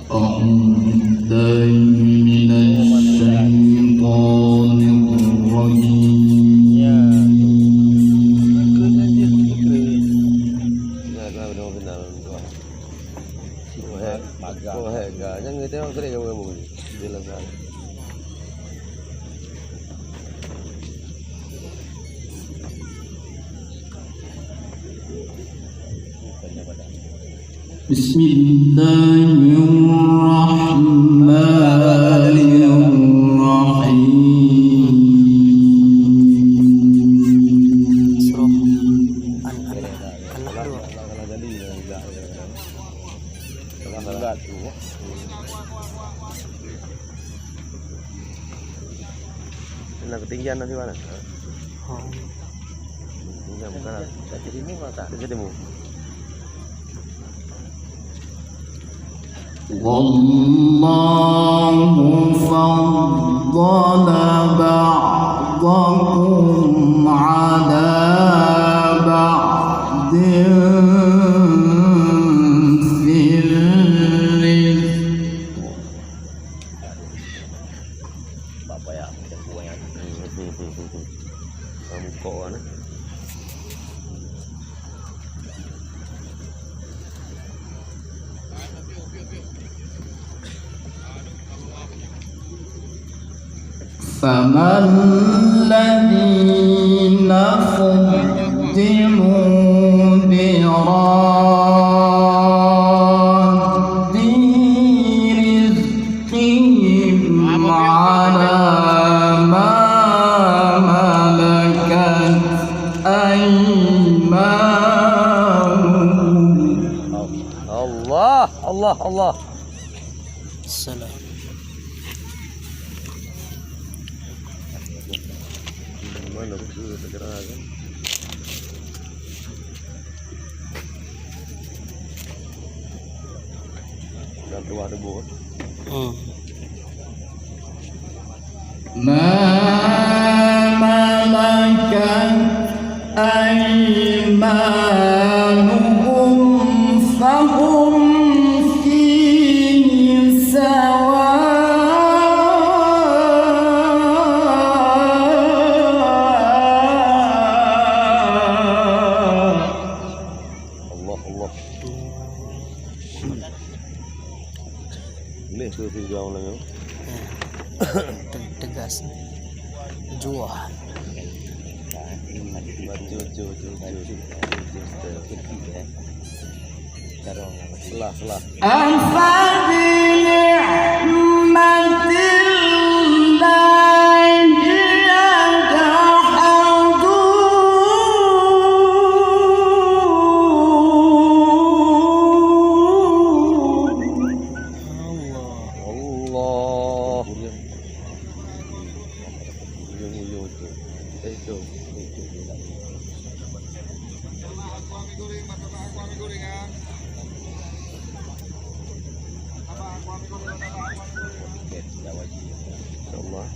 أعوذ بالله من الشيطان بسم الله الرحمن الرحيم. Ketinggian nanti mana? Ketinggian bukan dirimu mata dirimu. والله فضل بعضكم على بعض في الرزق. Bapak ya, macam gua yang kamu kok kan? فما الذين فضلوا براد رزقهم على ما ملكت أيمانهم. Allah. Salam. Mana betul tergerak kan? Dah keluar debu. ما ملكت أيمانهم فهم فيه سواء. Allah. Boleh tu tinggal orang ni. Tegas. Jual. Selah. أفبنعمة الله يجحدون. Allah. Uyung tu. Itu. InsyaAllah.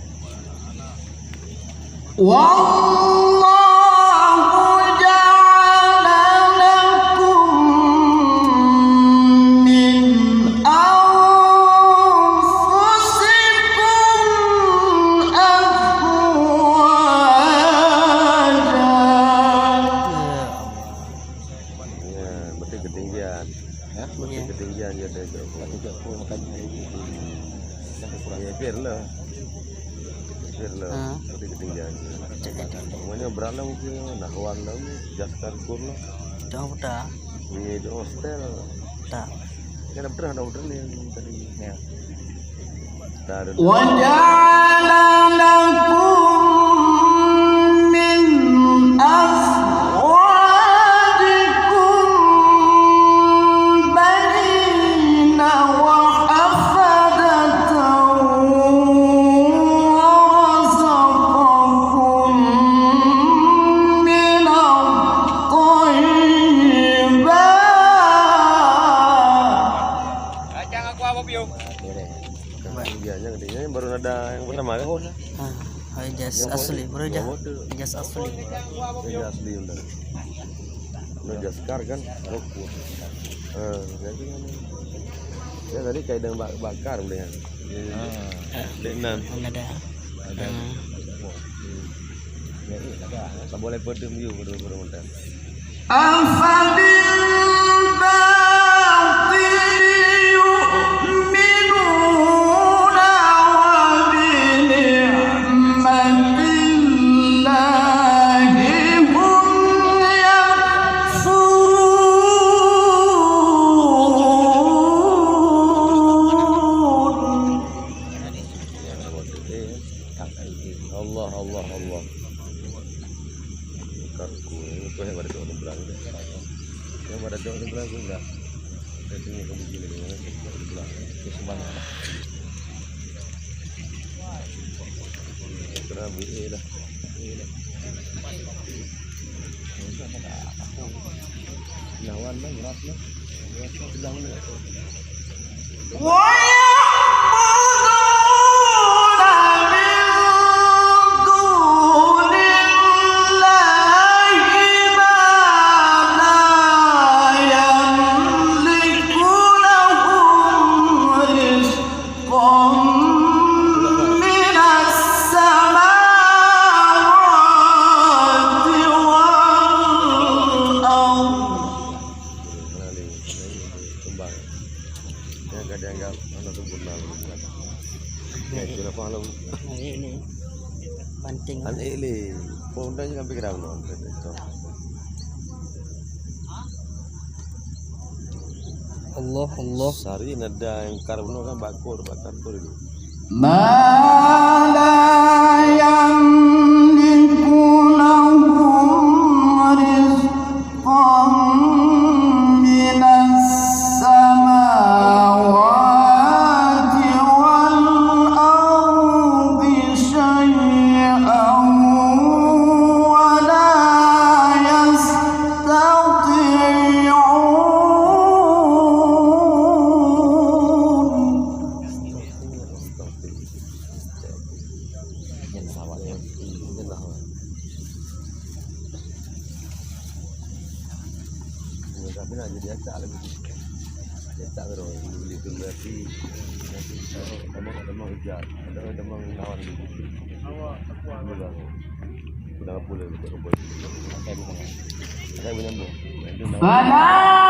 والله جعل لكم من أنفسكم أزواجا. Ya, betul ketinggian. Betul ketinggian dia ada. Ya, biarlah. Betul ketinggian. Namanya berapa mungkin nahwan lah, jaskar kur lah. Dah. Ini di hostel. Tak. Kan ada order ni yang tadi. Ya. Taruh. وجعل لكم من أزواجكم بنين وحفدة ورزقكم من الطيبات. Jangan aku apa piu. Ketinggiannya baru ada yang pertama kan? Jas asli, bro. Jas asli. Jas asli udah. Udah jaskar kan? Jadi Ya tadi kayak dengan bakar boleh kan. Dengan Ada. tak boleh pedem you pada modal. Allah. Karku itu yang pada doa sebelah itu. Yang pada doa sebelah itu enggak. Saya tinggal ke begini dengan sebelah. Itu sebanyak. Kena beli dah. Nawan lah, beras lah. Beras lah sedang ni. Dianggap anak sempurna itu lah pahala Ini banting. an ele pondanya sampai kerana Allah. sari nada yang karbono kan bakar tu itu tapi nak jadi acak lagi. Acak terus beli tu berarti demang hujan, ada demang lawan di situ. Awak pulang. Sudah pulang ke rumah. Saya menyambung. Allah.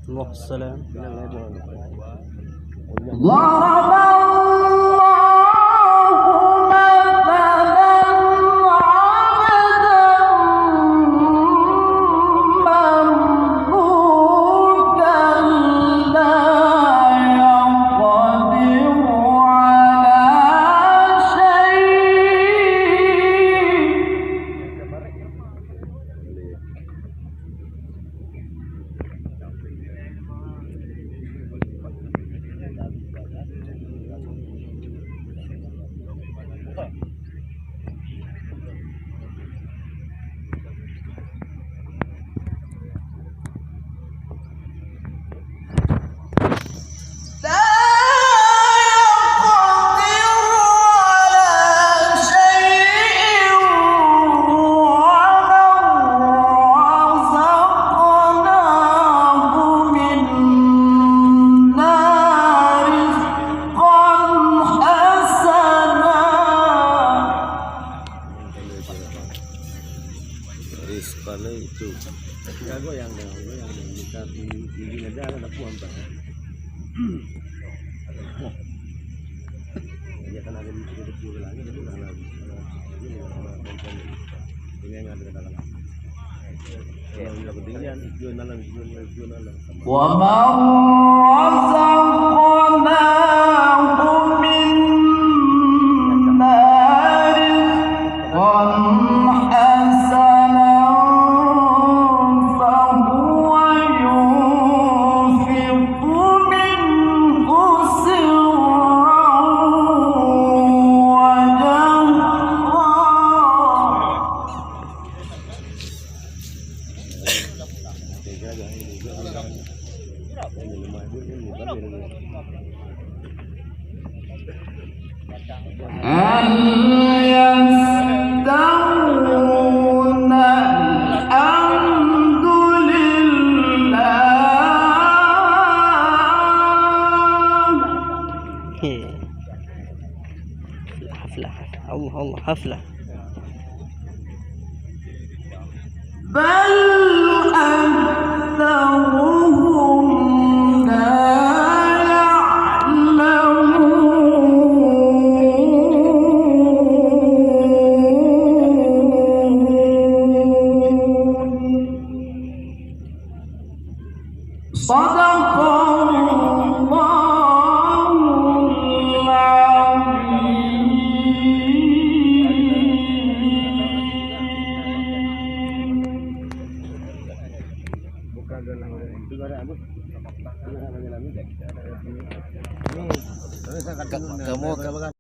Wassalam. Rizqana itu jago yang kita tinggi ada puan tak dia kan ada di situ lagi jadi kalau ini yang ada di dalam kalau yang ketinggian jualan ومن رزقناه منا رزقا حسنا فهو ينفق منه سرا هل يستوون الحمد لله حفلة الله الله حفلة بل أكثرهم لا يعلمون صدق الله العظيم. kamu